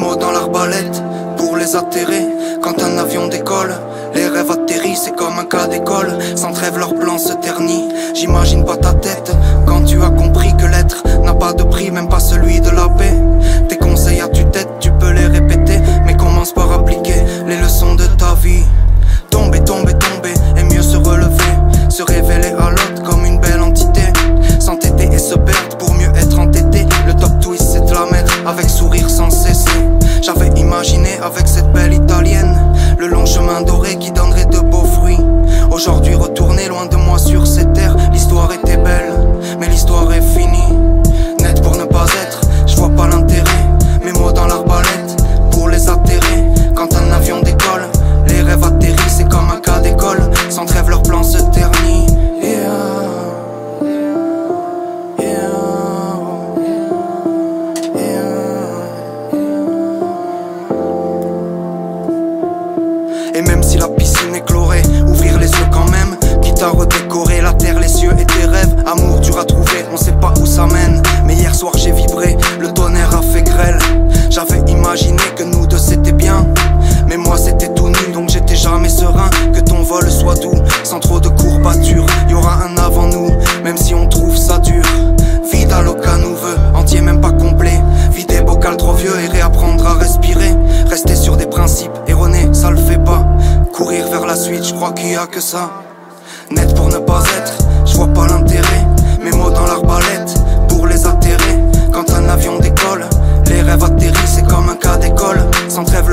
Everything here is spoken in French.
mots dans l'arbalète pour les atterrer. Quand un avion décolle, les rêves atterrissent, c'est comme un cas d'école. Sans trêve leur plan se ternit. J'imagine pas ta tête quand tu as compris que l'être n'a pas de prix, même pas celui de la paix. Tes conseils à tue-tête, tu peux les répéter, mais commence par appliquer les leçons de ta vie. Tomber, tomber, tomber, et mieux se relever. Se révéler à l'autre comme une belle entité. S'entêter et se perdre pour mieux être entêté. Le top twist c'est de la mettre avec sourire sans cesser. J'avais imaginé avec cette belle italienne le long chemin doré qui donnerait de beaux fruits. Aujourd'hui retourné loin de moi sur cette terre. L'histoire était belle, mais l'histoire est finie. Net pour ne pas être, je vois pas l'intérêt. Mes mots dans l'arbalète pour les atterrer. Quand un avion décolle, les rêves atterrissent, c'est comme un cas d'école. Sans trêve leur plan se ternit. Et même si la piscine est chlorée, ouvrir les yeux quand même. Quitte à redécorer la terre, les cieux et tes rêves. Amour dur à trouver, on sait pas où ça mène. Mais hier soir j'ai vibré, le tonnerre a fait grêle. J'avais imaginé que nous deux c'était bien, mais moi c'était tout nu, donc j'étais jamais serein. Que ton vol soit doux, sans trop de courbatures. Y'aura un avant nous, même si on trouve ça dur. Vide à l'aucun nous veut, entier même pas complet. Vider bocal trop vieux et réapprendre à respirer. Rester sur des principes erronés, ça le fait pas. Courir vers la suite, je crois qu'il y a que ça. Net pour ne pas être, je vois pas l'intérêt. Mes mots dans l'arbalète pour les atterrer. Quand un avion décolle, les rêves atterrissent, c'est comme un cas d'école. Sans trêve